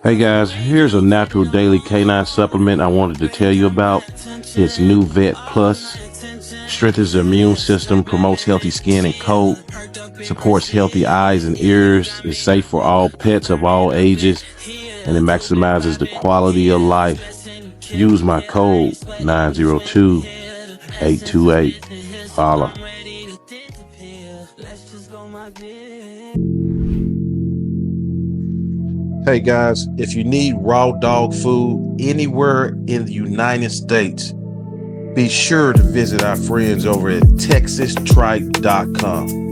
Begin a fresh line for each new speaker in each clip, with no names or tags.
Hey guys, here's a natural daily canine supplement I wanted to tell you about. It's NUVET Plus. Strengthens the immune system, promotes healthy skin and coat, supports healthy eyes and ears, is safe for all pets of all ages, and it maximizes the quality of life. Use my code 902828. Holla. Hey guys, if you need raw dog food anywhere in the United States, be sure to visit our friends over at TexasTripe.com.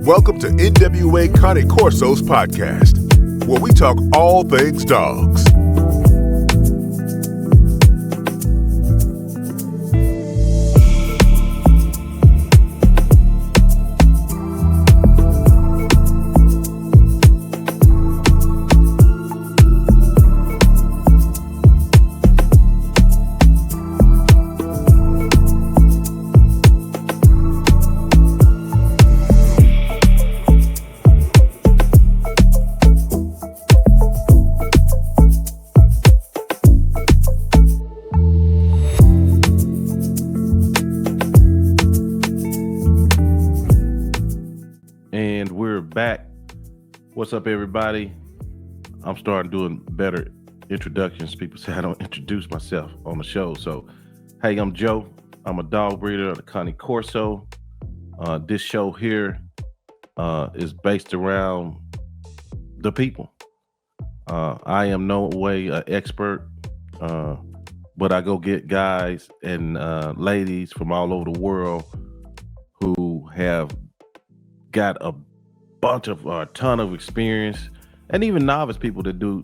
Welcome to NWA Connie Corsos podcast, where we talk all things dogs.
And we're back. What's up, everybody? I'm starting doing better introductions. People say I don't introduce myself on the show. So, hey, I'm Joe. I'm a dog breeder of the Connie Corso. This show here is based around the people. I am no way an expert, but I go get guys and ladies from all over the world who have got a ton of experience, and even novice people that do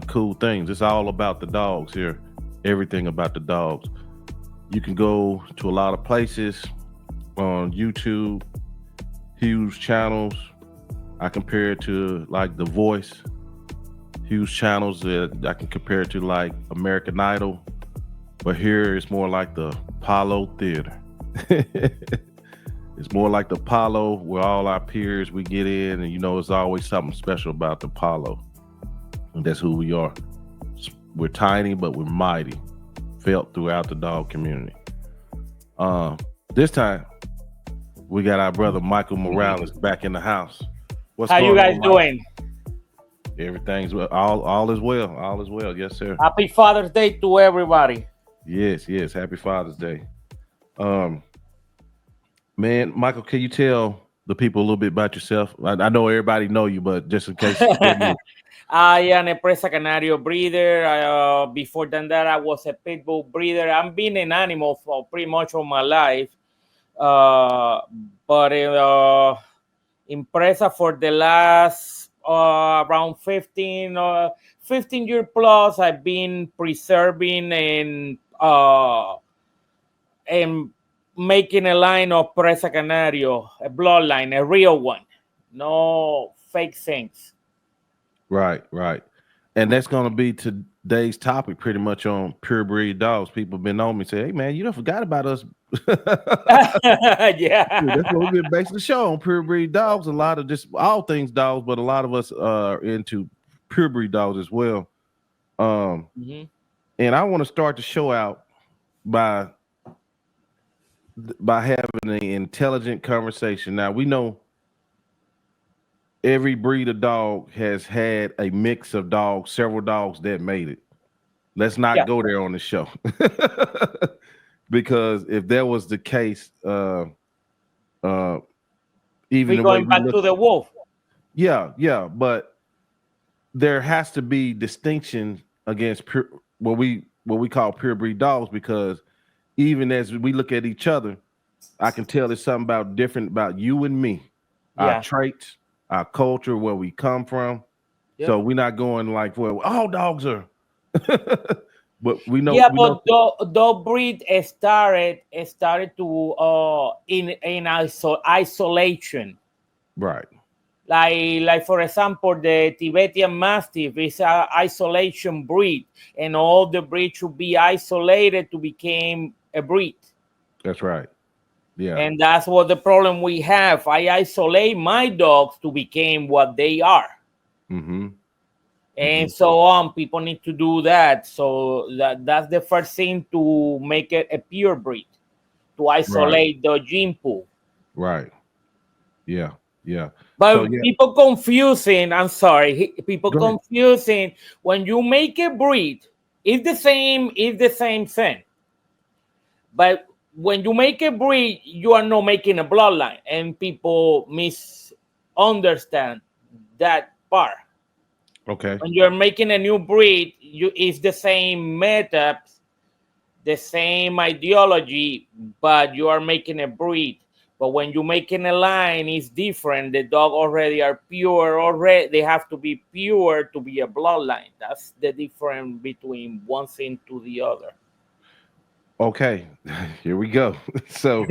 cool things. It's all about the dogs here. Everything about the dogs. You can go to a lot of places on YouTube, huge channels. I compare it to like The Voice, huge channels that I can compare it to like American Idol, but here it's more like the Apollo Theater. It's more like the Apollo, where all our peers, we get in, and it's always something special about the Apollo. And that's who we are. We're tiny, but we're mighty, felt throughout the dog community. This time, we got our brother Michael Morales back in the house.
What's How you guys doing?
Everything's well. All is well. All is well. Yes, sir.
Happy Father's Day to everybody.
Yes. Happy Father's Day. Man, Michael, can you tell the people a little bit about yourself? I know everybody know you, but just in case.
I am a Presa Canario breeder. Before that, I was a pit bull breeder. I've been an animal for pretty much all my life. But in Presa for the last around 15 years plus, I've been preserving and making a line of Presa Canario, a bloodline, a real one, no fake things.
Right. And that's going to be today's topic pretty much on pure breed dogs. People have been on me say, hey, man, you don't forgot about us.
Yeah.
Dude, that's what we've been basing the show on, pure breed dogs. A lot of just all things dogs, but a lot of us are into pure breed dogs as well. And I want to start the show out by having an intelligent conversation. Now, we know every breed of dog has had a mix of dogs, several dogs that made it. Let's not go there on the show. Because if that was the case, even
we're going back to the wolf.
Yeah, but there has to be distinction against what we call pure breed dogs, because even as we look at each other, I can tell there's something different about you and me, our traits, our culture, where we come from. Yep. So we're not going like, well, all dogs are. But we know
Yeah,
we know.
but the breed started to in isolation.
Right.
Like for example, the Tibetan Mastiff is an isolation breed, and all the breeds should be isolated to become a breed.
That's right. Yeah.
And that's what the problem we have. I isolate my dogs to become what they are,
Mm-hmm. Mm-hmm.
and so on. People need to do that. So that's the first thing to make it a pure breed, to
Right.
isolate the gene pool.
Right. Yeah. Yeah. So
But
yeah.
people confusing, I'm sorry, people
Go ahead.
confusing when you make a breed, it's the same thing. But when you make a breed, you are not making a bloodline, and people misunderstand that part.
Okay.
When you're making a new breed, it's the same methods, the same ideology, but you are making a breed. But when you're making a line, it's different. The dog already are pure already. They have to be pure to be a bloodline. That's the difference between one thing to the other.
Okay. Here we go. So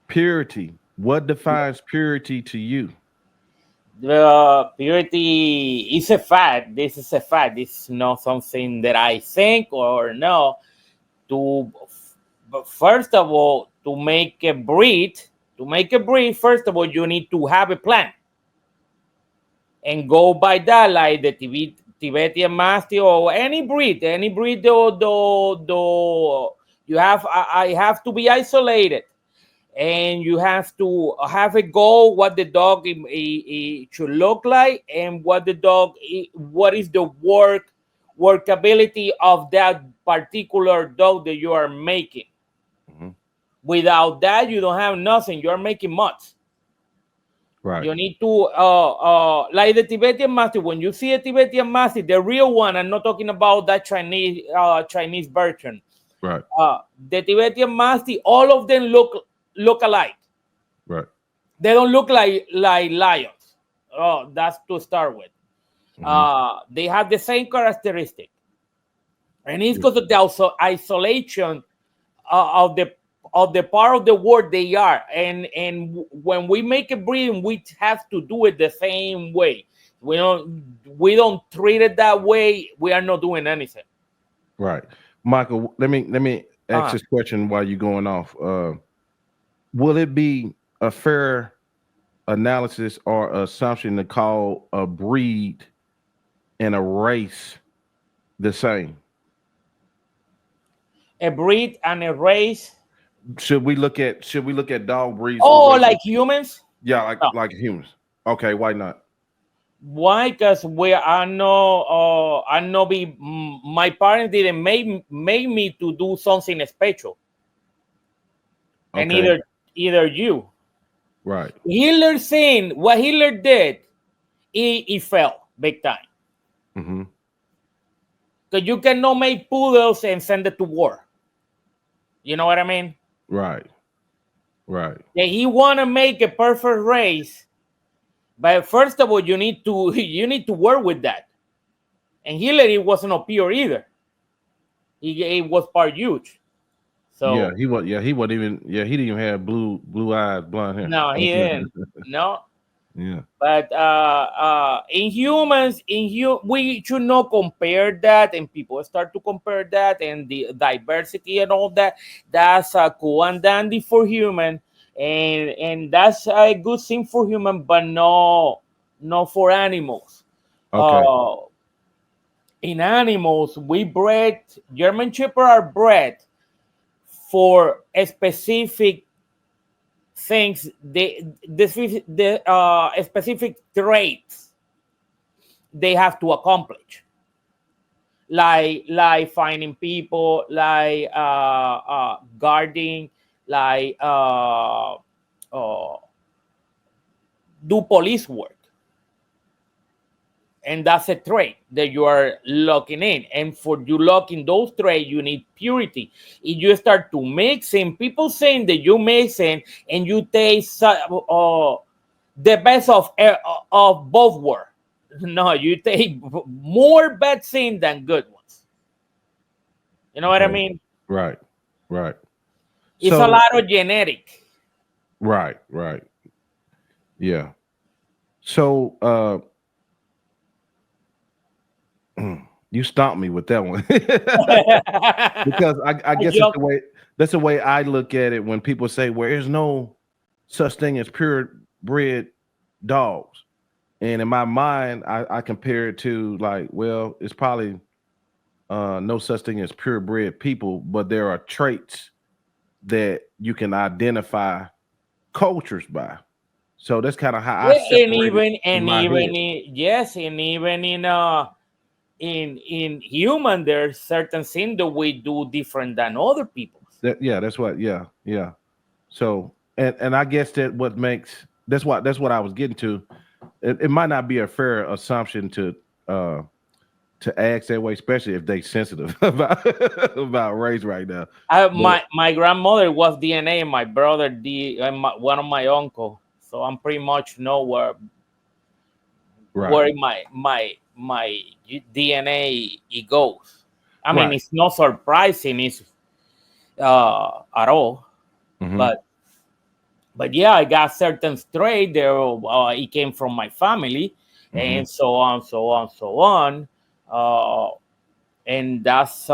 purity. What defines purity to you?
The purity is a fact. This is a fact. This is not something that I think or no. To But first of all, to make a breed, first of all, you need to have a plan and go by that, like the Tibetan Mastiff or any breed, you have, I have to be isolated, and you have to have a goal what the dog should look like, and what is the workability of that particular dog that you are making.
Mm-hmm.
Without that, you don't have nothing. You're making mutts.
Right.
You need to like the Tibetan Mastiff. When you see a Tibetan Mastiff, the real one, I'm not talking about that Chinese version.
Right.
The Tibetan Mastiff, all of them look alike.
Right.
They don't look like lions. Oh, that's to start with.
Mm-hmm.
They have the same characteristic, and it's
Yeah.
because of the isolation of the part of the world they are. And when we make a breeding, we have to do it the same way. We don't treat it that way, we are not doing anything.
Right. Michael, let me ask
uh
this question while you're going off. Will it be a fair analysis or assumption to call a breed and a race the same?
a breed and a race.
Should we look at dog breeds the
Oh,
way
like humans?
yeah, like
No.
like humans? Okay, why not?
Why? Because we are no I know be my parents didn't make me to do something special, and
Okay,
either you.
right.
Hitler saying what Hitler did, he fell big time.
Mm-hmm.
Because you cannot make poodles and send it to war. You know what I mean?
Right. Right.
That he want to make a perfect race, but first of all, you need to you need to work with that. And Hitler, he wasn't a pure either. He was part huge.
Yeah,
So
he wasn't even he didn't even have blue eyes, blonde hair.
no, he didn't. No.
Yeah.
But in humans, we should not compare that, and people start to compare that, and the diversity and all that. That's cool and dandy for human, and that's a good thing for human, but no, not for animals.
Okay.
Uh, in animals, we bred German Shepherd are bred for a specific things, the specific traits they have to accomplish, like finding people, like guarding, like do police work. And that's a trait that you are locking in. And for you locking those traits, you need purity. If you start to mixing, people saying that you mixing and you taste the best of both worlds. No, you take more bad thing than good one. You know what I mean?
Right. Right.
It's a
So
lot of genetic.
right. Right. Yeah. So you stomped me with that one. Because I
I
guess it's
joke.
the way that's the way I look at it when people say, well, there's no such thing as purebred dogs. And in my mind, I compare it to like, well, it's probably no such thing as purebred people, but there are traits that you can identify cultures by. So that's kind of how I
Yeah,
separate it in
and
my
even
head.
yes, and even in human, there's certain things that we do different than other people.
Yeah, that's what. Yeah, yeah. So and I guess that's what I was getting to. It might not be a fair assumption uh to ask that way, especially if they sensitive about race right now. But
My grandmother was DNA, and my brother one of my uncle. So I'm pretty much know
right,
where my DNA it goes. I mean,
right.
it's not surprising, it's at all,
Hmm.
but yeah, I got certain trait there. It came from my family,
Hmm.
and so on, so on, so on. Uh, and that's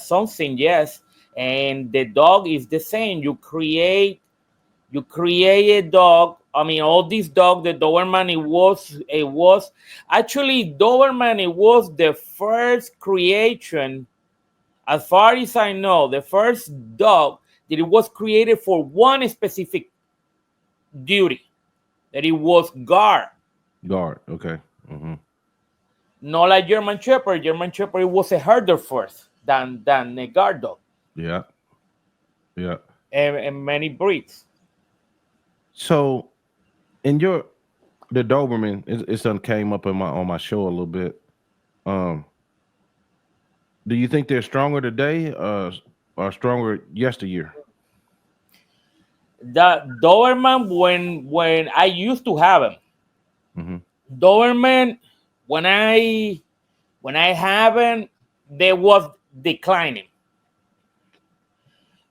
something, yes. And the dog is the same. You create a dog. I mean, all these dog, the Doberman, it was actually Doberman. It was the first creation, as far as I know, the first dog that it was created for one specific duty, that it was guard.
Guard. Okay. Hmm.
Not like German Shepherd. German Shepherd it was a herder first than a guard dog,
Yeah. Yeah.
and many breeds.
So in the Doberman, it something came up in my on my show a little bit. Um, do you think they're stronger today, or stronger yesteryear?
The Doberman, when I used to have him,
Hmm.
Doberman, when I have him, they was declining.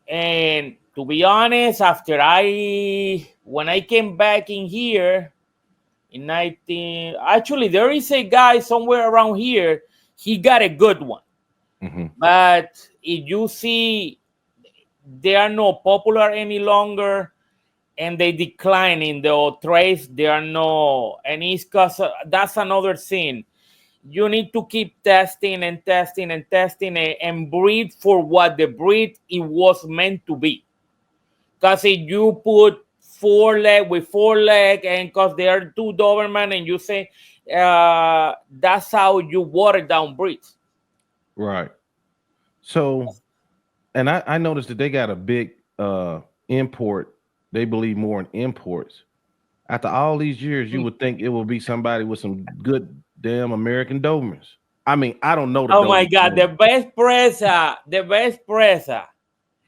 And to be honest, after when I came back in here in 19, actually there is a guy somewhere around here. He got a good one,
Hmm.
but if you see, they are not popular any longer, and they decline in the trace. They are no, and it's cause that's another thing. You need to keep testing and testing and testing, and breed for what the breed it was meant to be. Because if you put four leg with four leg, and because they are two Doberman, and you say that's how you water down breeds.
Right. So, and I noticed that they got a big import. They believe more in imports. After all these years, you would think it would be somebody with some good damn American Dobermans. I mean, I don't know the
Oh my
Doberman.
God, the best presa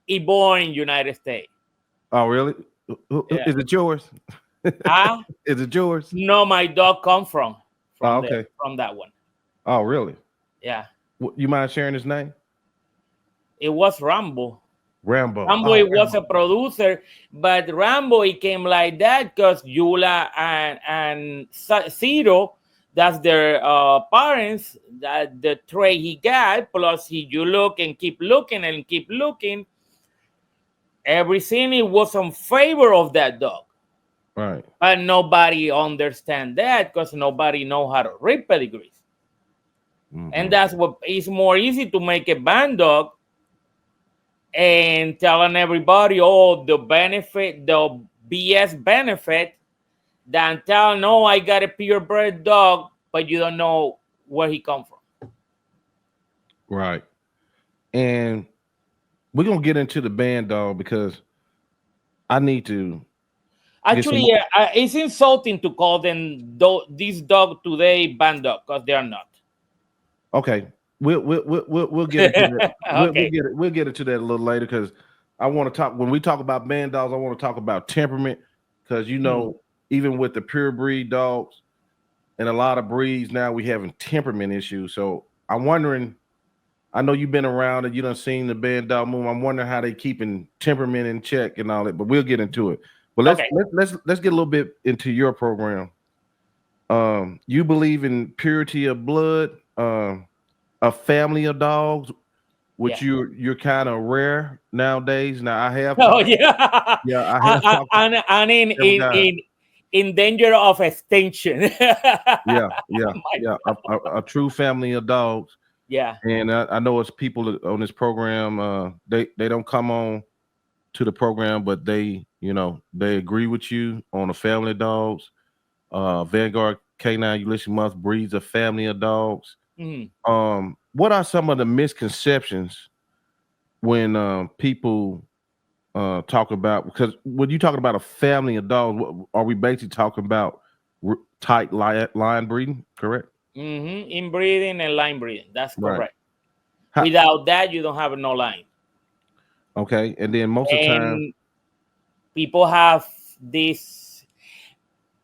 is born in United States.
Oh, really?
Yeah.
Is it yours?
Ah,
Is it yours?
no, my dog come
Oh, okay.
from that one.
Oh, really?
Yeah,
You mind sharing his name?
it was Rambo.
Rambo.
Rambo
Oh,
it was a
Rambo.
producer, but Rambo it came like that because Yula and Ciro, that's their parents. That the trait he got, plus you look and keep looking and keep looking. Everything it was in favor of that dog,
Right.
but nobody understand that because nobody know how to read pedigrees, and
Hmm.
that's what is more easy to make a band dog and telling everybody, oh, the benefit, the BS benefit, than tell, no, I got a purebred dog, but you don't know where he come from.
Right. And we're gonna get into the band dog because I need to get some.
Actually, yeah, it's insulting to call them this dog today band dog because they are not.
Okay, we'll get into that.
Okay.
We'll get into that a little later because I want to talk when we talk about band dogs. I want to talk about temperament because
Hmm.
even with the pure breed dogs and a lot of breeds now we having temperament issues. So I'm wondering. I know you've been around and you done seen the Bandog move. I'm wondering how they keeping temperament in check and all that, but we'll get into it. But let's get a little bit into your program. You believe in purity of blood, a family of dogs, which you're kind of rare nowadays. Now I have talked, I have talked
and in danger of extinction.
A true family of dogs.
Yeah,
and I know it's people on this program. They don't come on to the program, but they agree with you on a family of dogs. Vanguard Canine Ulysses Mutts breeds a family of dogs.
Mm-hmm.
What are some of the misconceptions when people talk about, because when you talking about a family of dogs, are we basically talking about tight line breeding, correct?
Mm-hmm. Inbreeding and line breeding. That's correct.
Right.
Without that, you don't have no line.
Okay, and then most of the time,
people have this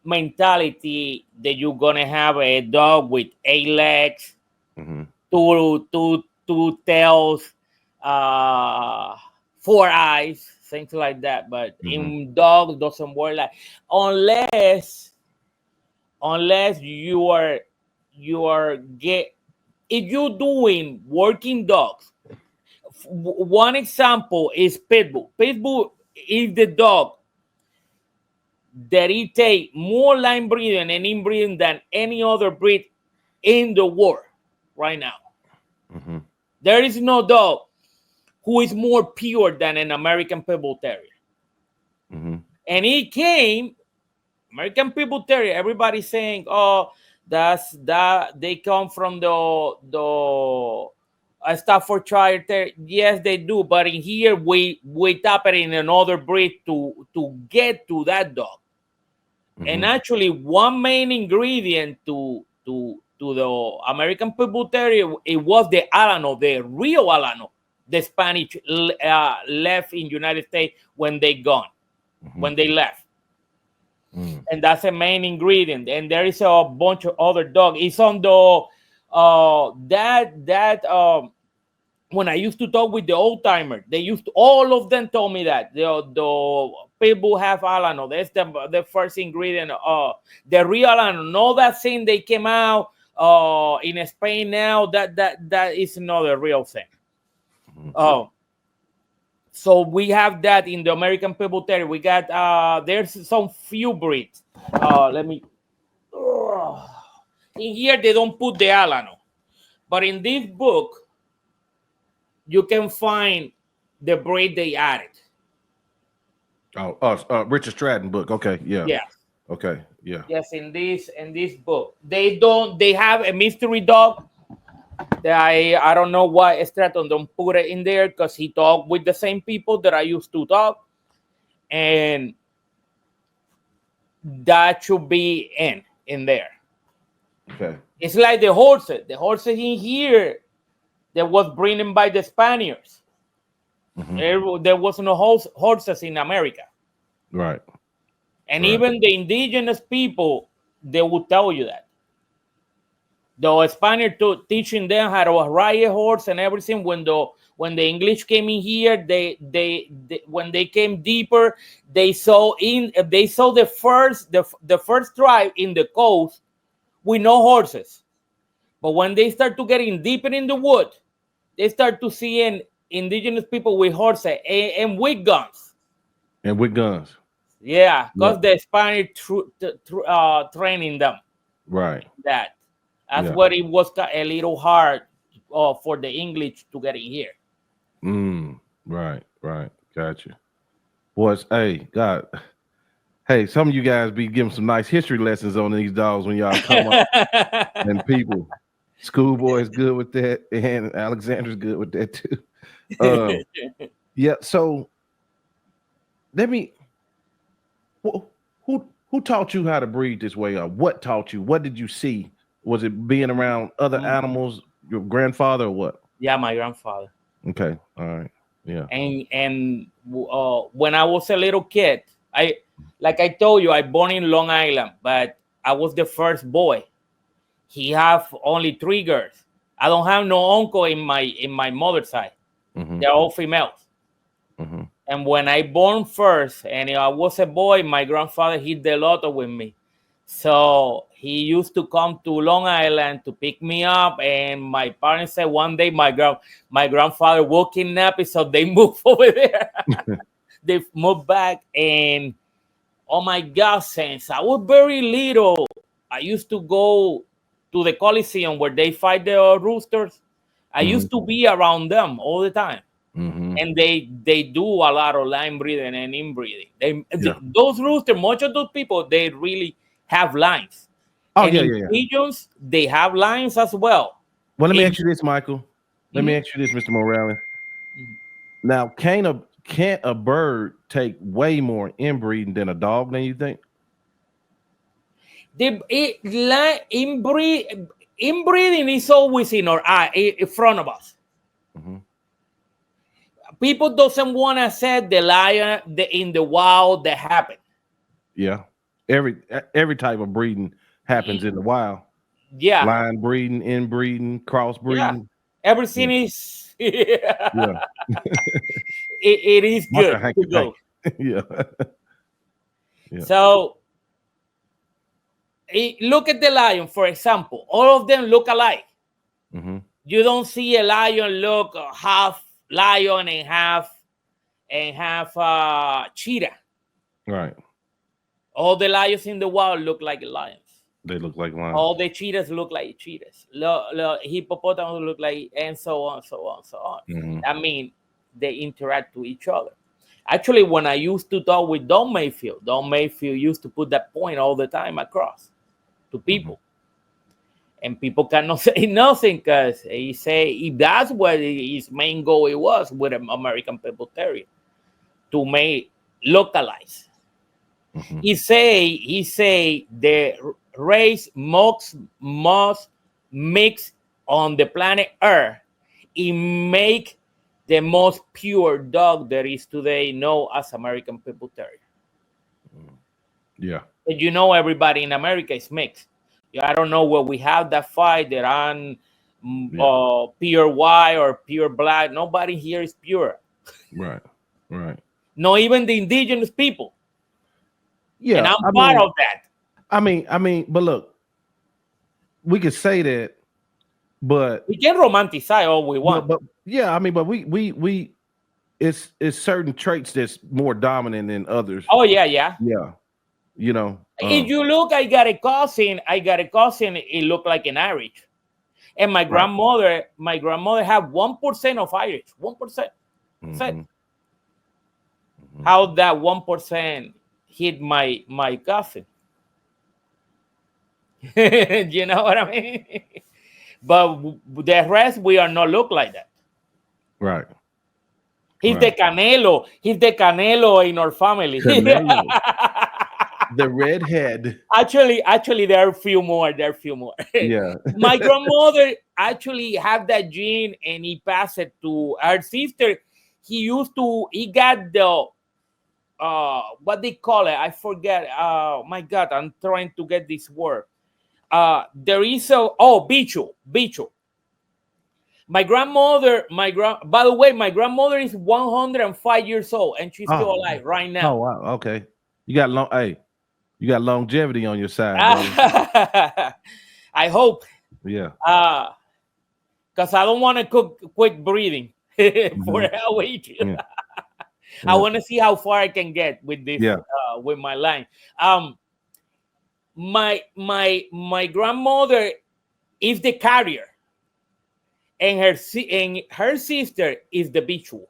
mentality that you're gonna have a dog with 8 legs, two tails, 4 eyes, things like that. But in dogs, doesn't work like, unless you are if you're doing working dogs. One example is Pitbull. Pitbull is the dog that it take more line breeding and inbreeding than any other breed in the world right now. There is no dog who is more pure than an American Pitbull Terrier. And he came, American Pitbull Terrier, everybody's saying, oh, that's that they come from the Staffordshire Terrier. Yes, they do, but in here we tap it in another breed to get to that dog. And actually, one main ingredient to the American Pitbull Terrier, it was the Alano, the real Alano, the Spanish left in United States when they gone, when they left. And that's a main ingredient. And there is a bunch of other dogs. It's on the when I used to talk with the old timer, all of them told me that the people have Alano. That's the first ingredient. The real Alano. No, that thing they came out in Spain now. That is not the real thing. So we have that in the American Pitbull Terrier. We got there's some few breeds. Let me. In here they don't put the Alano, but in this book you can find the breed they added.
Richard Stratton book. Okay, yeah.
Yeah.
Okay, yeah.
Yes, in this book they have a mystery dog. I don't know why Stratton don't put it in there, because he talked with the same people that I used to talk, and that should be in there.
Okay.
It's like the horses. The horses in here that was bringing by the Spaniards. There was no horses in America.
Right.
And even the indigenous people, they would tell you that. The Spaniards teaching them how to ride a horse and everything. When the English came in here, they when they came deeper, they saw the first tribe in the coast with no horses. But when they start to getting deeper in the wood, they start to seeing indigenous people with horses and with guns.
And with guns.
Yeah, because the Spanish training them.
Right.
That's what it was a little hard for the English to get in here.
Right. Gotcha. Boys, hey, some of you guys be giving some nice history lessons on these dogs when y'all come up. And people, Schoolboy's good with that, and Alexander's good with that too. Yeah. So, who taught you how to breed this way? Or what taught you? What did you see? Was it being around other animals, your grandfather, or what?
Yeah, my grandfather.
Okay, all right, yeah.
And when I was a little kid, I told you, I born in Long Island, but I was the first boy. He have only 3 girls. I don't have no uncle in my mother's side. They're all females. And when I born first, and I was a boy, my grandfather hit the lotto with me. So he used to come to Long Island to pick me up, and my parents said one day my grandfather will kidnap me, so they moved over there. They moved back, and oh my God, since I was very little, I used to go to the Coliseum where they fight the roosters. I used to be around them all the time. And they do a lot of line breeding and inbreeding. Those roosters, much of those people, they really have lines.
Oh,
and in pigeons, they have lines as well.
Well, let me ask you this, Michael. Let me ask you this, Mr. Morales. Now, can't a bird take way more inbreeding than a dog than you think?
Inbreeding is always in our eye, in front of us. People doesn't want to say the lion in the wild that happened.
Yeah, every type of breeding happens in the wild.
Yeah,
line breeding, inbreeding, crossbreeding.
Yeah. Everything is. It is good to go.
Yeah.
So look at the lion, for example. All of them look alike. You don't see a lion look half lion and half cheetah.
Right.
All the lions in the wild look like lions.
They look like lions.
All the cheetahs look like cheetahs. Hippopotamus look like, and so on, so on, so on. I mean, they interact with each other. Actually, when I used to talk with Don Mayfield used to put that point all the time across to people. And people cannot say nothing because he say that's what his main goal it was with an American Pit Bull Terrier, to make localize. He say the race must mix on the planet Earth and make the most pure dog there is today, known as American Pit Bull Terrier.
Yeah.
And you know everybody in America is mixed. I don't know where we have that fight. They're on pure white or pure black. Nobody here is pure.
Right.
Not even the indigenous people.
Yeah.
And I'm part of that.
I mean, but look, we could say that, but
we can romanticize all we want.
But we it's certain traits that's more dominant than others.
Oh yeah.
You know,
if you look, I got a cousin. It looked like an Irish, and my grandmother had 1% of Irish. 1%. How that 1% hit my cousin? You know what I mean? But the rest, we are not look like that.
Right.
He's the Canelo. He's the Canelo in our family.
The redhead.
Actually, there are a few more.
Yeah.
My grandmother actually had that gene, and he passed it to her sister. He got the what they call it? I forget. My God, I'm trying to get this word. There is bicho. My grandmother, by the way, my grandmother is 105 years old, and she's still alive right now.
Oh wow, okay. You got longevity on your side.
I hope.
Yeah.
Because I don't want to quit breathing for hell with you. Yeah. I want to see how far I can get with this. With my line. My grandmother is the carrier, and her sister is the bicho.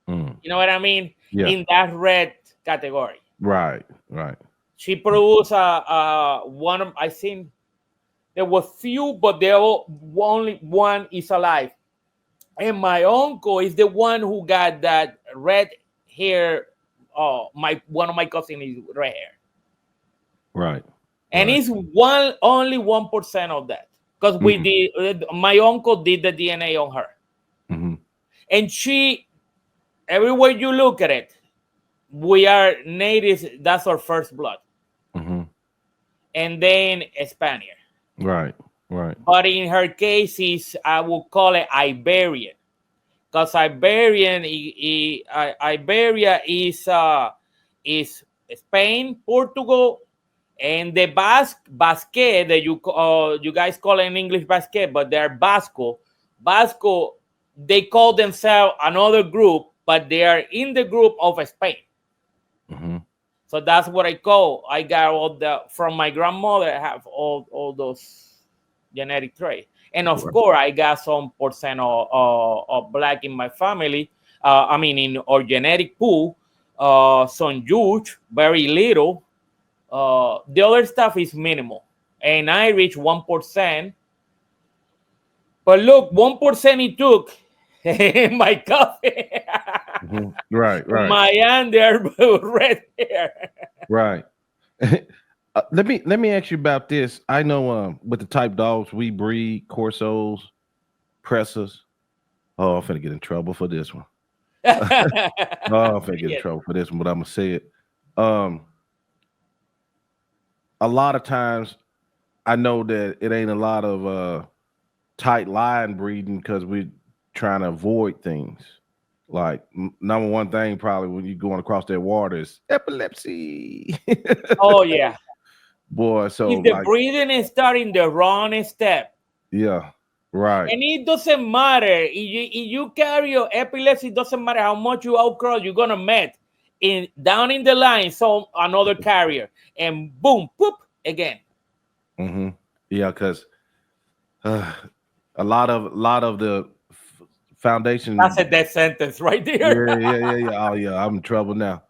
You know what I mean?
Yeah.
In that red category.
Right.
She produced one of, I think there were few, but there only one is alive. And my uncle is the one who got that red hair. One of my cousins is red hair.
Right.
And it's only 1% of that. Because my uncle did the DNA on her. And she, everywhere you look at it, we are natives. That's our first blood. And then Spaniard.
Right. Right.
But in her case, is I would call it Iberian, because Iberia is Spain, Portugal, and the Basque that you guys call it in English Basque, but they're Basco. They call themselves another group, but they are in the group of Spain.
Mm-hmm.
So that's what I call. I got all the from my grandmother. I have all those genetic traits, and of
Right.
course, I got some percent of black in my family. I mean, in our genetic pool, some huge, very little. The other stuff is minimal, and I reach 1%. But look, 1% it took my coffee.
Mm-hmm. Right. Right.
My aunt, they're red hair.
Right. Let me ask you about this. I know with the type dogs we breed, Corsos, Pressers. Oh, I'm finna get in trouble for this one. Oh, I'm finna get in
Yeah.
trouble for this one, but I'm gonna say it. Um, a lot of times I know that it ain't a lot of tight line breeding because we're trying to avoid things. Like number one thing, probably when you going across that water is epilepsy.
Oh yeah.
Boy, so
If the
like,
breathing is starting the wrong step,
yeah, right.
and it doesn't matter if you carry your epilepsy, it doesn't matter how much you outcross, you're gonna met in down in the line, so another carrier, and boom, poop again.
Mm-hmm. Yeah, because uh, a lot of the
That's a
foundation.
death sentence right there.
Yeah. Oh yeah, I'm in trouble now.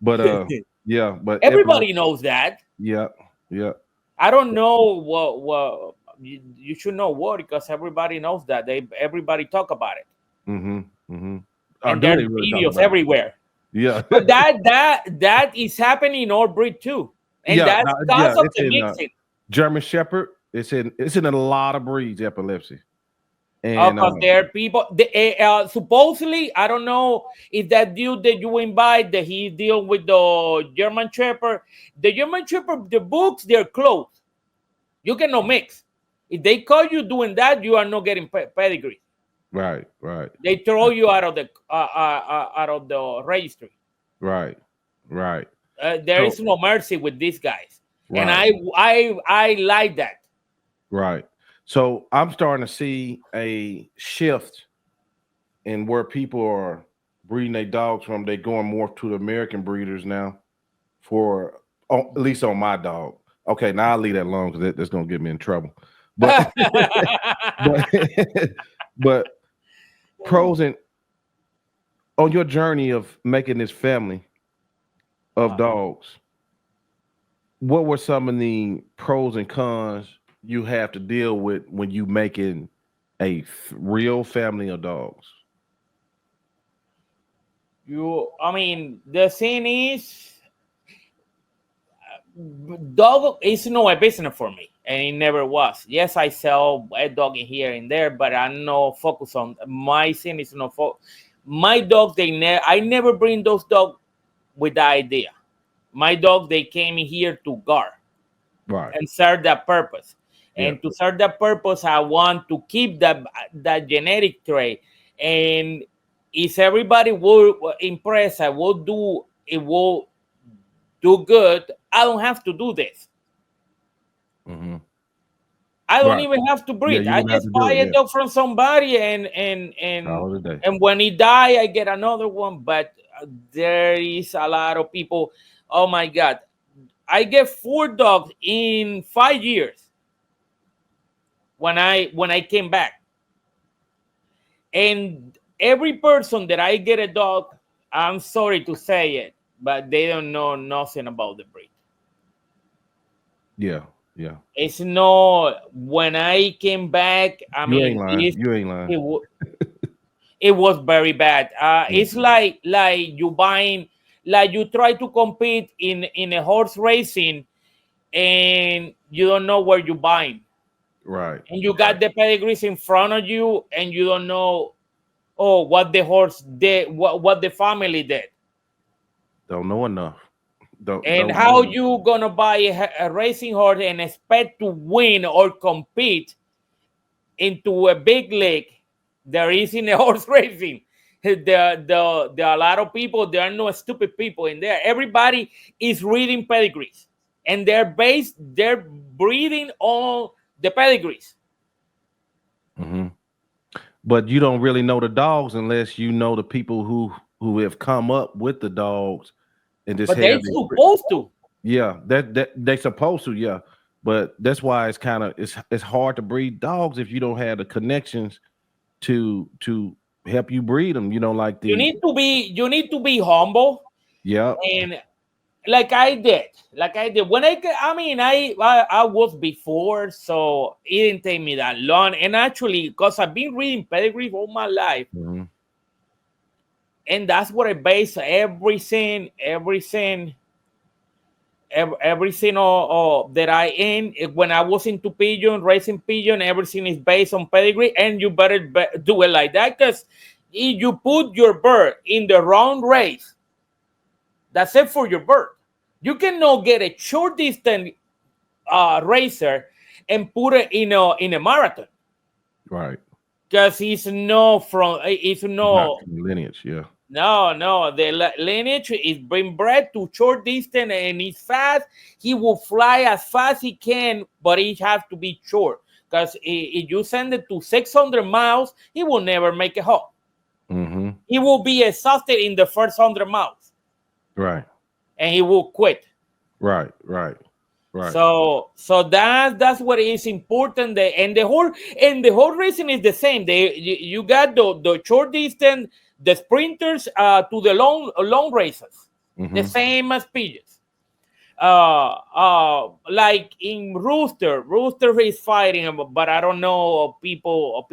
But yeah, but
Everybody
epilepsy.
knows that.
Yeah, yeah.
I don't know what you should know what, because everybody knows that everybody talk about it,
Mm-hmm. Mm-hmm. Or
and
do
there are
they really talk
videos
about it?
everywhere.
Yeah.
But that is happening in our breed too, and
Yeah,
that's
no,
because
yeah.
of
It's
the
in
mixing.
German Shepherd. It's in a lot of breeds, epilepsy. And
Because there are people. Supposedly, I don't know if that dude that you invite that he deal with the German Shepherd. The German Shepherd, the books, they're closed. You cannot mix. If they call you doing that, you are not getting pedigree.
right, right,
They throw you out of the registry.
right, right.
There
So
is no mercy with these guys, and
right,
I like that.
right. So I'm starting to see a shift in where people are breeding their dogs from. They're going more to the American breeders now for at least on my dog. Okay, now I'll leave that alone because that's gonna get me in trouble. But but but pros and on your journey of making this family of dogs, what were some of the pros and cons you have to deal with when you making a real family of dogs?
I mean, the thing is, dog is not a business for me, and it never was. Yes, I sell a dog in here and there, but I'm not focused on my thing. Is not my dogs. I never bring those dogs with the idea. My dogs, they came in here to guard
Right.
and serve that purpose.
Yeah.
And to serve that purpose, I want to keep that genetic trait. And if everybody will impress, I will do it. Will do good. I don't have to do this.
Mm-hmm.
I don't
Right.
even have to
Yeah,
breed.
you
I
wouldn't have
just
to do
buy
it.
a
Yeah.
dog from somebody, and
All the day.
and when he die, I get another one. But there is a lot of people. Oh my God, I get 4 dogs in 5 years when I came back, and every person that I get a dog, I'm sorry to say it, but they don't know nothing about the breed.
Yeah. Yeah.
It's no when I came back. I
You ain't
mean,
lying. You ain't lying.
it was very bad.
Yeah.
It's like you buying, like you try to compete in a horse racing, and you don't know where you're buying,
Right.
and you got the pedigrees in front of you, and you don't know, what the horse did, what the family did.
Don't know enough.
And how you gonna buy a racing horse and expect to win or compete into a big league? There is in the horse racing. There are a lot of people. There are no stupid people in there. Everybody is reading pedigrees, and they're breeding on the pedigrees.
Mm-hmm. But you don't really know the dogs unless you know the people who have come up with the dogs and just
But they're supposed to.
Yeah, that they supposed to, yeah. But that's why it's kind of it's hard to breed dogs if you don't have the connections to help you breed them. You know, like
you need to be humble.
Yeah.
And like I did when I was before, so it didn't take me that long. And actually, because I've been reading pedigree all my life,
Mm-hmm.
and that's what I base everything that I in. When I was into pigeon racing pigeon, everything is based on pedigree, and you better do it like that, because if you put your bird in the wrong race, that's it for your bird. You cannot get a short distance racer and put it in a marathon,
Right.
because it's no
lineage. Yeah.
No, the lineage is being bred to short distance, and he's fast. He will fly as fast as he can, but he has to be short, because if you send it to 600 miles, he will never make it home.
Mm-hmm.
He will be exhausted in the first 100 miles.
Right.
And he will quit.
Right.
So that's what is important. And the whole reason is the same. You got the short distance, the sprinters to the long races,
Mm-hmm.
the same as pigeons. Like in Rooster is fighting, but I don't know, people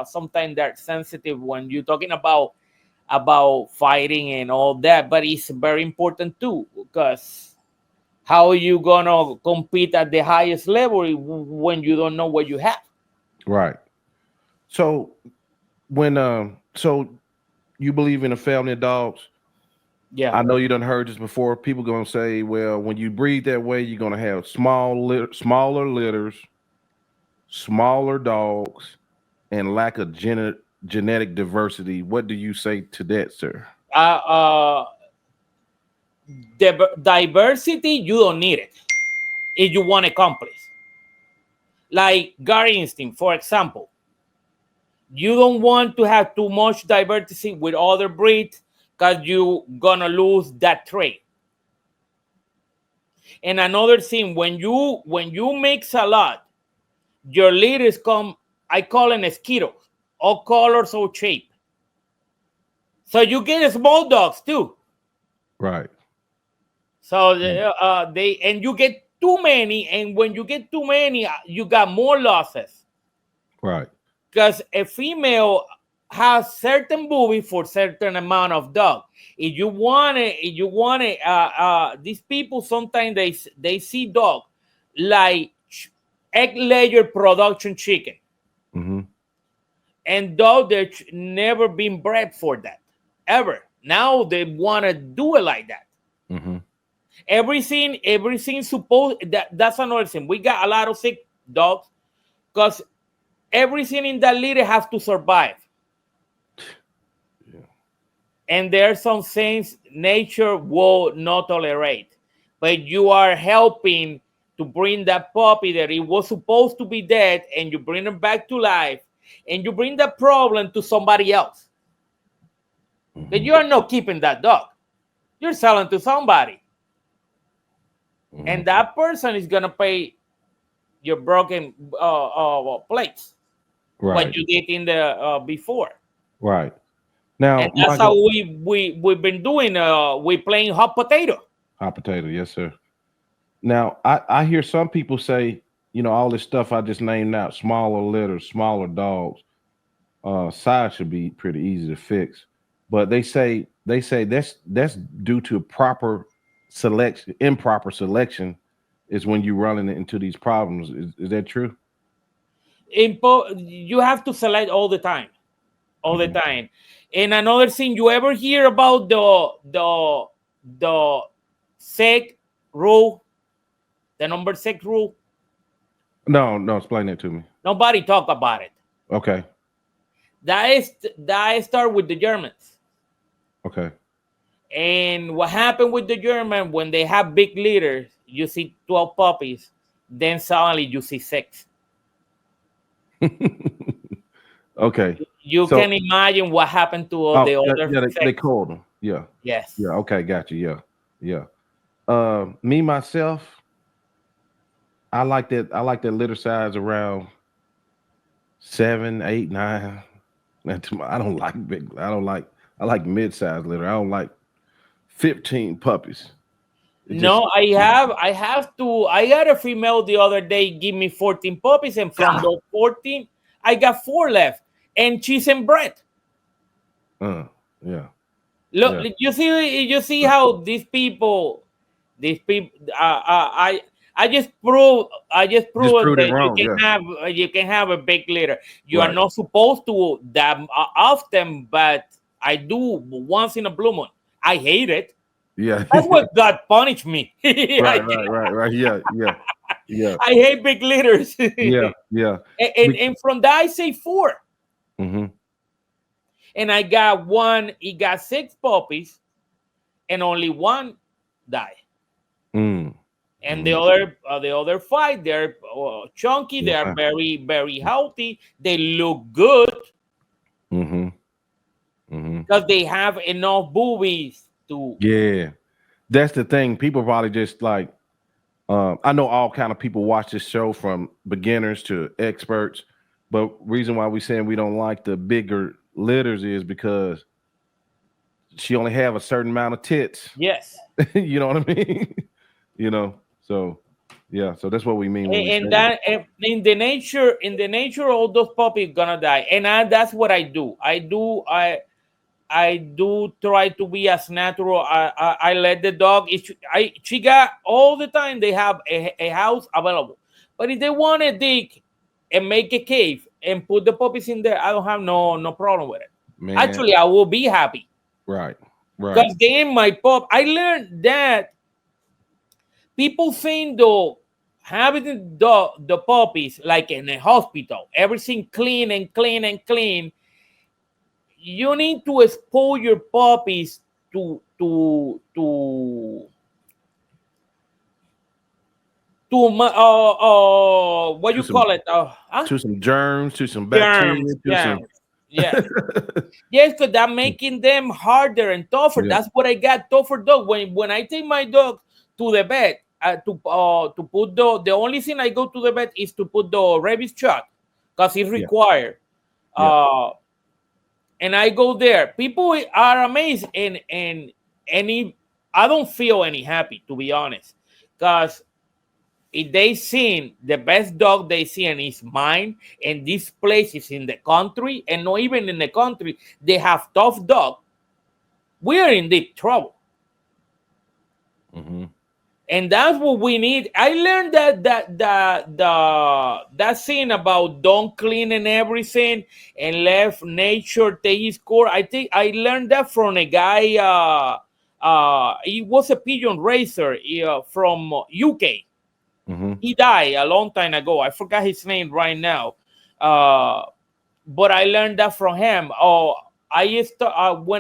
sometimes they're sensitive when you're talking about fighting and all that, but it's very important too, because how are you gonna compete at the highest level when you don't know what you have?
Right. So when so you believe in a family of dogs?
Yeah.
I know you done heard this before. People gonna say, well, when you breed that way, you're gonna have smaller litters, smaller dogs, and lack of genetic diversity. What do you say to that, sir?
The diversity, you don't need it if you want to accomplish. Like guard instinct, for example, you don't want to have too much diversity with other breeds, because you're gonna lose that trait. And another thing, when you mix a lot, your leaders come, I call them mosquitoes, all colors, all shape. So you get small dogs too.
Right.
So you get too many, and when you get too many, you got more losses.
Right.
Because a female has certain booby for certain amount of dog. If you want it, these people sometimes they see dog like egg layer production chicken.
Mm-hmm.
And dog, they've never been bred for that ever. Now they want to do it like that.
Mm-hmm.
Everything supposed that's another thing. We got a lot of sick dogs because everything in that litter has to survive.
Yeah.
And there are some things nature will not tolerate, but you are helping to bring that puppy that it was supposed to be dead, and you bring it back to life, and you bring that problem to somebody else.
Mm-hmm.
That you are not keeping that dog, you're selling to somebody. Mm-hmm. And that person is gonna pay your broken plates,
right,
what you did in the before.
Right. Now,
and that's how we've been doing. We playing hot potato.
Hot potato, yes, sir. Now, I hear some people say, you know, all this stuff I just named out, smaller litters, smaller dogs, size should be pretty easy to fix. But they say that's due to improper selection is when you're running into these problems. Is that true?
You have to select all the time. The time. And another thing, you ever hear about the six rule, the number 6 rule.
No, explain that to me.
Nobody talk about it.
Okay.
That start with the Germans.
Okay.
And what happened with the German when they have big litters, you see 12 puppies, then suddenly you see 6.
Okay.
You can imagine what happened to the other.
They called them. Yeah.
Yes.
Yeah. Okay. Got you. Yeah. Me myself, I like that litter size around 7, 8, 9. I don't like big. I like mid-sized litter. I don't like 15 puppies.
I got a female the other day give me 14 puppies, and from those 14 I got 4 left, and she's inbred.
Yeah.
Look, you see how these people I just proved that you can have a big litter. You are not supposed to that often, but I do once in a blue moon. I hate it.
Yeah,
that's what God punished me.
Right. Yeah.
I hate big litters.
Yeah.
And from that I say 4.
Mm-hmm.
And I got one. He got 6 puppies, and only 1 died. And the other 5, they're chunky. They are very, very healthy. They look good because they have enough boobies to.
Yeah, that's the thing. People probably just like. I know all kind of people watch this show, from beginners to experts. But reason why we saying we don't like the bigger litters is because she only have a certain amount of tits.
Yes.
You know what I mean? So yeah, so that's what we mean.
And that in the nature, all those puppies gonna die. And that's what I do. I do try to be as natural. I let the dog. She got all the time. They have a house available, but if they want to dig and make a cave and put the puppies in there, I don't have no problem with it. Man. Actually, I will be happy.
Right.
Because then my pup, I learned that people think though having the puppies like in a hospital, everything clean and clean and clean. You need to expose your puppies to what you call it?
To some germs, to some bacteria,
yes, because that making them harder and tougher. Yeah. That's what I got tougher dog. When I take my dog to the vet to put the only thing I go to the vet is to put the rabies shot because it's required. And I go there. People are amazed, and I don't feel any happy, to be honest, because if they seen the best dog they see and is mine, and this place is in the country, and not even in the country, they have tough dog, we are in deep trouble. And that's what we need. I learned that scene about don't clean and everything and let nature take its course. I think I learned that from a guy. He was a pigeon racer from UK. He died a long time ago. I forgot his name right now. But I learned that from him. When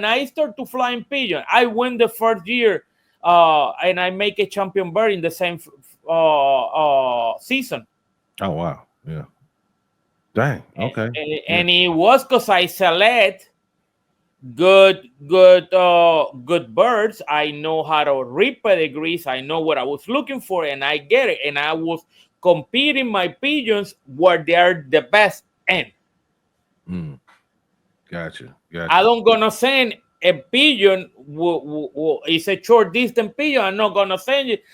I start to fly in pigeon, I win the first year. And I make a champion bird in the same season. Oh
wow! Yeah, dang. Okay.
And it was because I select good birds. I know how to read pedigrees. I know what I was looking for, and I get it. And I was competing my pigeons where they are the best in.
Gotcha.
I don't gonna send a pigeon is a short distance pigeon. I'm not gonna send it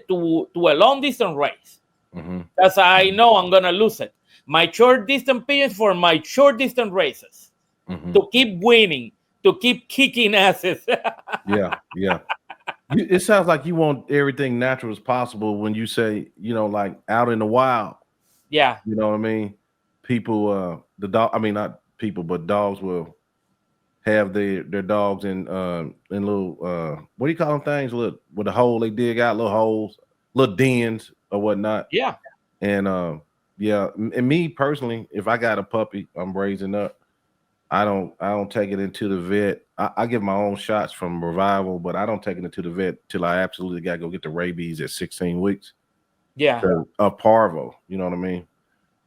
to a long distance race because I know I'm gonna lose it. My short distance pigeons for my short distance races to keep winning, to keep kicking asses.
Yeah. It sounds like you want everything natural as possible when you say, like out in the wild.
Yeah.
You know what I mean? People, not people, but dogs will have their dogs in little what do you call them things? Little with a hole they dig out, little holes, little dens or whatnot.
Yeah.
And yeah, and me personally, if I got a puppy I'm raising up, I don't take it into the vet. I give my own shots from Revival, but I don't take it into the vet till I absolutely got to go get the rabies at 16 weeks.
Yeah.
A parvo, you know what I mean?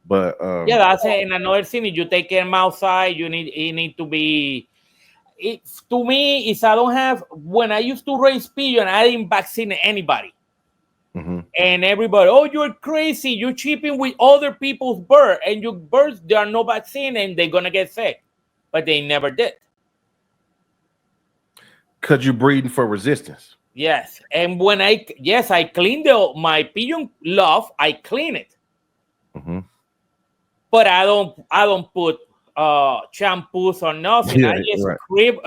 But
yeah, that's it. And another thing, if you take them outside, you need to be. It's to me, is I don't have when I used to raise pigeon, I didn't vaccinate anybody. And everybody, oh, you're crazy, you're cheaping with other people's birds, and your birds, there are no vaccine and they're gonna get sick. But they never did.
Because you're breeding for resistance.
Yes. And when I clean my pigeon love, I clean it. But I don't put shampoos or nothing.
Yeah,
I just
right.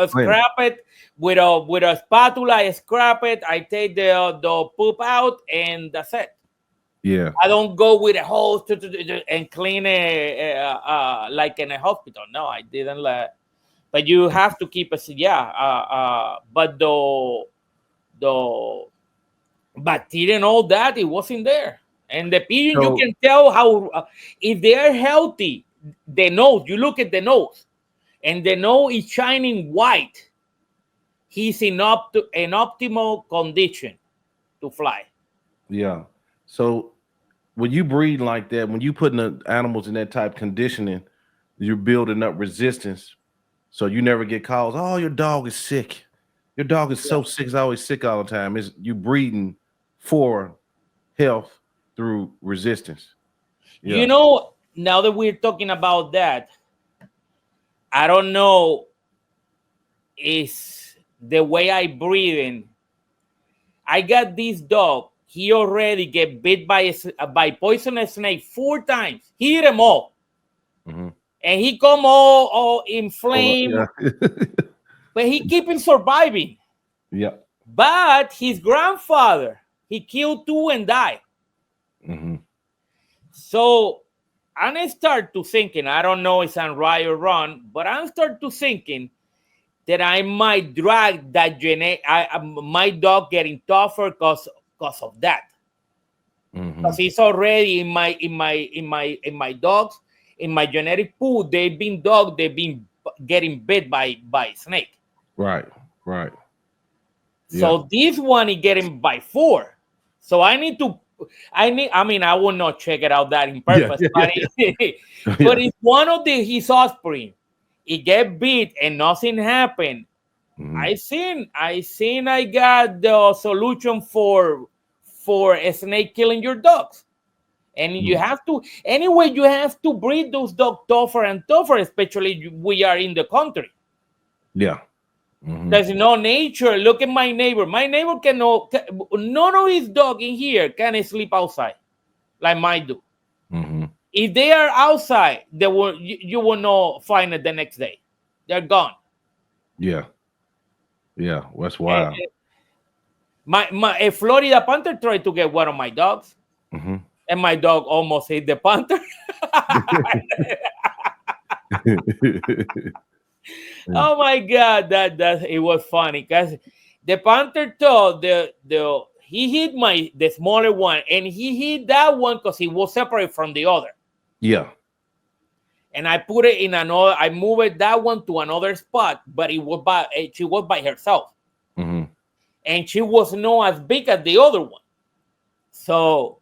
scrap it with a spatula. I scrap it. I take the poop out, and that's it.
Yeah.
I don't go with a hose and clean it like in a hospital. No, I didn't let. But you have to keep it. Yeah. But the bacteria and all that, it wasn't there. And the pigeon, you can tell how if they are healthy. The nose, you look at the nose, and the nose is shining white. He's in an optimal condition to fly.
Yeah. So when you breed like that, when you putting the animals in that type of conditioning, you're building up resistance. So you never get calls, oh, your dog is sick. Your dog is so sick, it's always sick all the time. It's you breeding for health through resistance.
Yeah. You know, now that we're talking about that, I don't know is the way I breed in. I got this dog. He already get bit by poisonous snake 4 times. He hit them all. And he come all inflamed. But he keeping surviving.
Yeah.
But his grandfather, he killed 2 and died. So I start to thinking, I don't know if I'm right or wrong, but I start to thinking that I might drag that my dog getting tougher because of that. Because he's already in my dogs, in my genetic pool, they've been getting bit by snake.
Right.
So this one is getting by 4. So I will not check it out that in purpose, but it's one of his offspring. It get beat and nothing happened. I seen I got the solution for a snake killing your dogs. And you have to, anyway, you have to breed those dogs tougher and tougher, especially we are in the country.
Yeah.
There's no nature. Look at my neighbor. My neighbor none of his dog in here can sleep outside like mine do. If they are outside, you will not find it the next day. They're gone.
Yeah. That's wild.
A Florida Panther tried to get one of my dogs, and my dog almost hit the Panther. Oh my God, that it was funny because the Panther thought he hit the smaller one, and he hit that one because he was separate from the other.
Yeah.
And I put it in another. I moved that one to another spot, but she was by herself, and she was not as big as the other one. So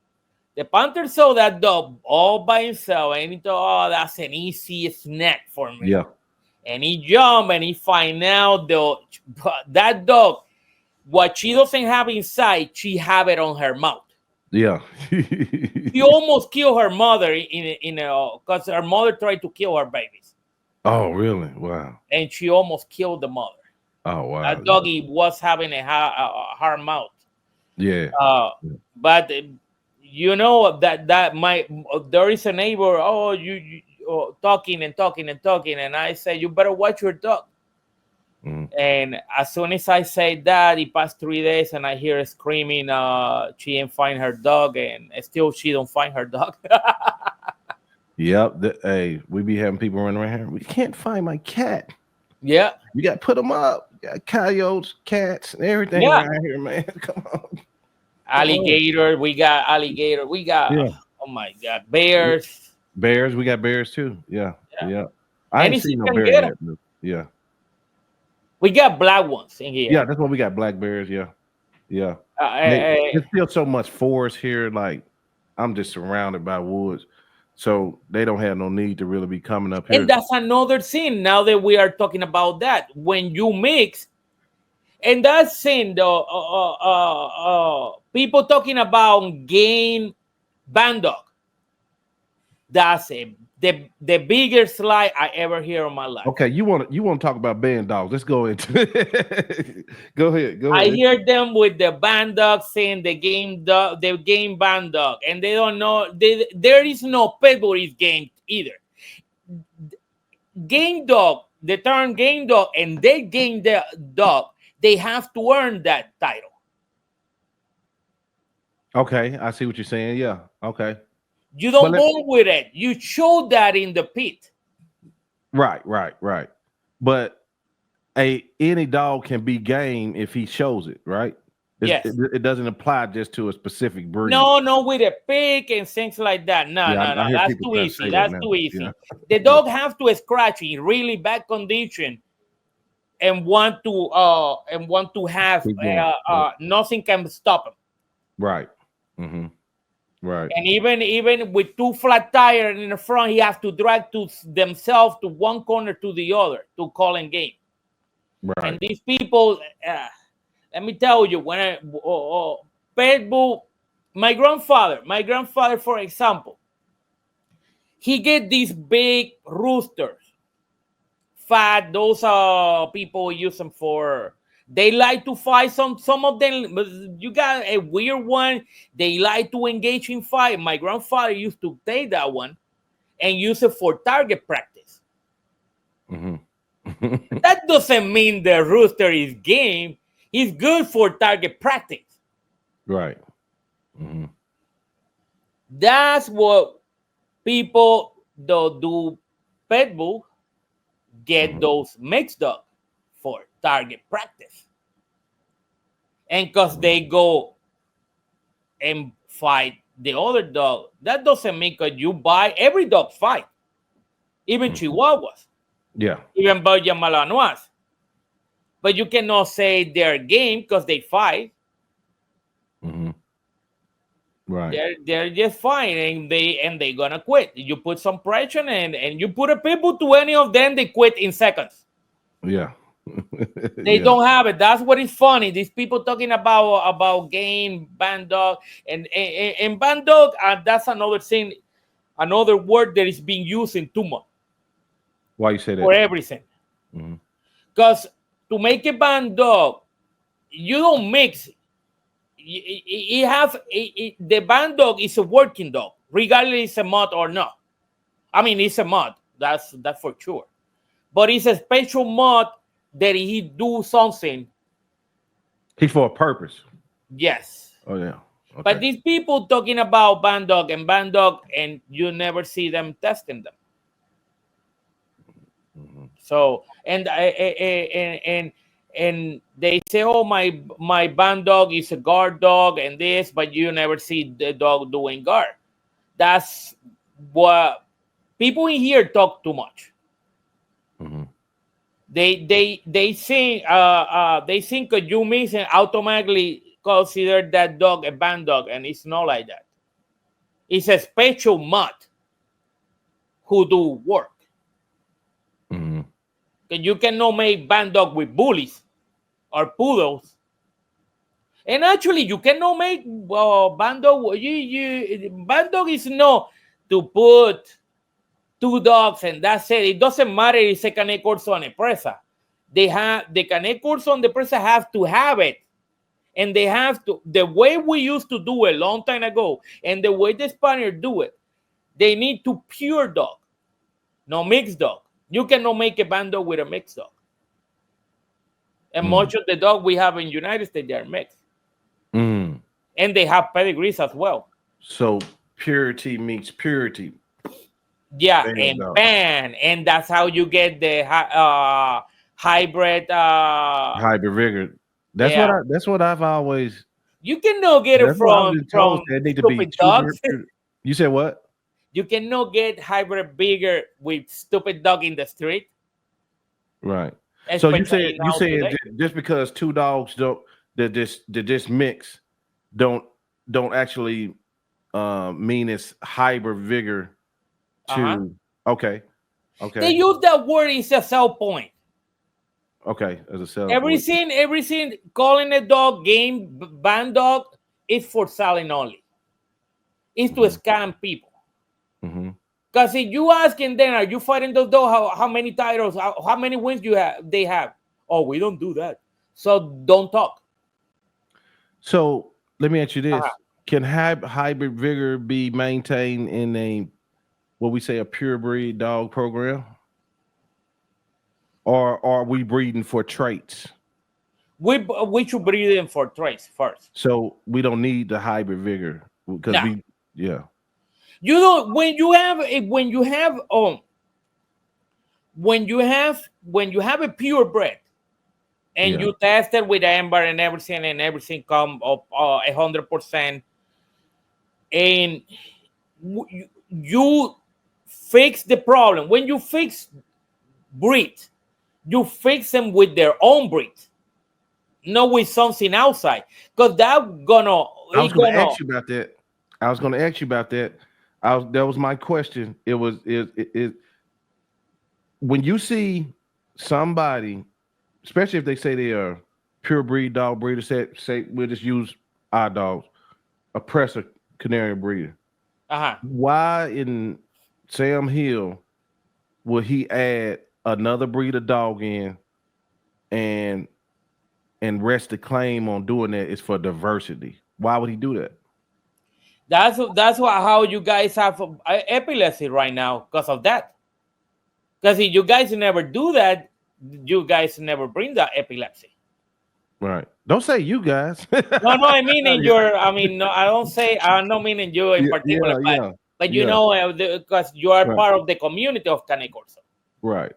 the Panther saw that dog all by himself, and he thought, "Oh, that's an easy snack for me."
Yeah.
And he jumped, and he find out that dog, what she doesn't have inside, she have it on her mouth.
Yeah.
She almost killed her mother because her mother tried to kill her babies.
Oh, really? Wow.
And she almost killed the mother.
Oh, wow.
That doggy was having a hard mouth.
Yeah.
But you know that there is a neighbor. Oh, you talking, and I say you better watch your dog. And as soon as I say that, it passed 3 days, and I hear her screaming. She didn't find her dog, and still she don't find her dog.
Yep. Hey, we be having people running around here. We can't find my cat.
Yeah,
You got to put them up. You got coyotes, cats, and everything
yeah.
around here, man. Come on.
Alligator. We got alligator. We got.
Yeah.
Oh my God, bears.
Bears. We got bears too. Yeah.
Yeah.
Yeah. I ain't
Anything
seen no
can
bear
get 'em.
yet. But yeah.
We got black ones in here.
Yeah. That's what we got. Black bears. Yeah. Yeah. There's still so much forest here. Like I'm just surrounded by woods. So they don't have no need to really be coming up here.
And that's another thing. Now that we are talking about that, when you mix, and that's thing, though, people talking about game bandog. That's it. The biggest lie I ever hear in my life.
Okay, you want to talk about Bandogs? Let's go into it. Go ahead.
I hear them with the bandog saying the game bandog, and they don't know. There is no pet bull is game either. Game dog, the term game dog, and they game the dog. They have to earn that title.
Okay, I see what you're saying. Yeah. Okay.
You don't go with it. You show that in the pit.
Right. But any dog can be game if he shows it, right?
Yes.
It doesn't apply just to a specific breed.
No, with a pig and things like that. No. That's too easy. That's too easy. Yeah. The dog has to scratch in really bad condition and want to have nothing can stop him.
Right. Mm-hmm. Right.
And even with two flat tires in the front, he has to drag themselves to one corner to the other to call in game.
Right.
And these people, let me tell you, when pet bull, my grandfather, for example, he get these big roosters, fat. Those people use them for. They like to fight. Some of them, you got a weird one. They like to engage in fight. My grandfather used to take that one and use it for target practice.
Mm-hmm.
That doesn't mean the rooster is game. He's good for target practice.
Right. Mm-hmm.
That's what people do pet bull get those mixed up for target practice. And because they go and fight the other dog, that doesn't mean because you buy every dog fight, even Chihuahuas, even Belgian Malinois. But you cannot say they're game because they fight.
Mm-hmm. Right.
They're just fine and they're gonna quit. You put some pressure and you put a people to any of them, they quit in seconds.
Yeah.
They don't have it. That's what is funny. These people talking about game bandog and bandog, that's another thing, another word that is being used in too much.
Why you say that?
For everything. Because to make a bandog, you don't mix. The bandog is a working dog, regardless it's a mutt or not. I mean, it's a mutt. That's for sure. But it's a special mutt that he do something.
He's for a purpose.
Yes.
Oh yeah. Okay.
But these people talking about bandog, and you never see them testing them. So and they say, oh, my bandog is a guard dog and this, but you never see the dog doing guard. That's what people in here talk too much. They think that you miss and automatically consider that dog a bandog, and it's not like that. It's a special mutt who do work. You cannot make bandog with bullies or poodles. And actually, you cannot make bandog. Bandog is not to put two dogs and that's it. It doesn't matter if it's a cane corso and a presa. They have the cane corso and the presa have to have it, and they have to. The way we used to do it a long time ago, and the way the Spaniards do it, they need to pure dog, no mixed dog. You cannot make a bandog with a mixed dog. And much of the dog we have in the United States, they are mixed. And they have pedigrees as well.
So purity meets purity.
Yeah, and that's how you get the hybrid.
Hybrid vigor.
Yeah,
That's what I've always.
you cannot get it
That's what I've been told.
from
They need to be
stupid
two
dogs.
different. You said what?
You cannot get hybrid bigger with stupid dog in the street,
Right. So
especially
you
now
said
today.
just because two dogs don't that this mix don't actually mean it's hybrid vigor
Uh-huh.
to okay
They
okay
use that word is a sell point.
okay as a selling point.
Everything calling a dog game band dog is for selling only. It's to
Mhm,
scam people.
mhm.
Because if you asking them, are you fighting those dogs? How many titles? How many wins you have? They have. Oh, we don't do that. So don't talk.
So let me ask you
Uh-huh.
this: can hybrid vigor be maintained in a what we say a pure breed dog program, or are we breeding for traits?
We should breed them for traits first.
So we don't need the hybrid vigor because
Now,
we yeah
you don't when you have a purebred and
yeah.
you test it with amber and everything come up 100%, and you fix the problem. When you fix breed, you fix them with their own breed, not with something outside, because that gonna
I was
it
going to
gonna
ask you about that. I was going to ask you about that. That was my question. It was when you see somebody, especially if they say they are pure breed dog breeder, say we'll just use our dogs, a presser canary breeder.
uh-huh.
Why in Sam Hill would he add another breed of dog in and rest the claim on doing that is for diversity? Why would he do that?
That's how you guys have epilepsy right now because of that. Because if you guys never do that, you guys never bring that epilepsy.
Right. Don't say you guys.
No, no, I mean in your. I mean, no, I don't say. I'm not meaning you in
Yeah,
particular,
yeah,
but
yeah,
you
yeah.
know, because you are
Right,
part of the community of Cane Corso.
right.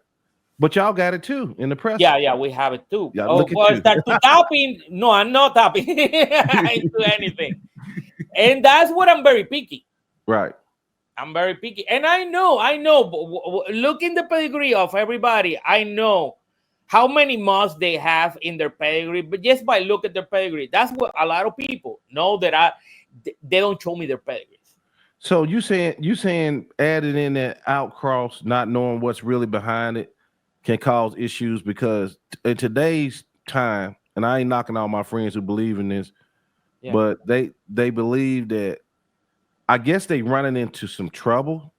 But y'all got it too in the press.
Yeah, yeah, we have it too.
Yeah,
Oh,
look at
well,
you.
start to tapping. No, I'm not tapping into anything, and that's what I'm very picky.
Right.
I'm very picky, and I know. Look in the pedigree of everybody. I know how many moths they have in their pedigree, but just by look at their pedigree, that's what a lot of people know that they don't show me their pedigrees.
So you saying adding in that outcross, not knowing what's really behind it, can cause issues because in today's time, and I ain't knocking all my friends who believe in this,
Yeah.
but they believe that I guess they running into some trouble,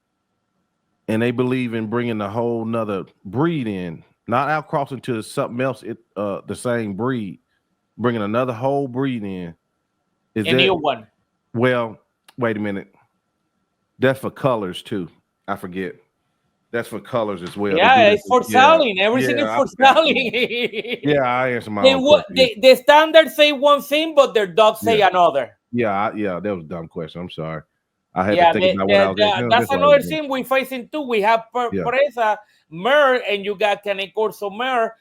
and they believe in bringing a whole nother breed in, not outcrossing to something else. The same breed, bringing another whole breed in. Is
A
that
new one.
well? Wait a minute. That's for colors too. I forget. That's for colors as well. They do
Yeah,
that.
it's for
Yeah,
selling. Everything is
yeah. I
for
forgot.
selling.
Yeah, I answered my
They
own
what
question.
the standards say one thing, but their dogs say
Yeah,
another.
yeah. That was a dumb question. I'm sorry. I had to
Yeah,
think about what I was asking.
that's
That's why I was
another
doing.
thing we facing too. We have
Yeah,
Presa, Mer, and you got Cane Corso Mer.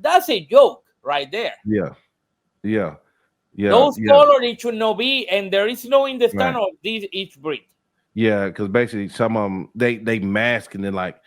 That's a joke right there.
yeah, yeah, yeah,
Those
yeah.
colors it should not be, and there is no in the
Right.
standard of these each breed.
Yeah, because basically some of them they mask and then like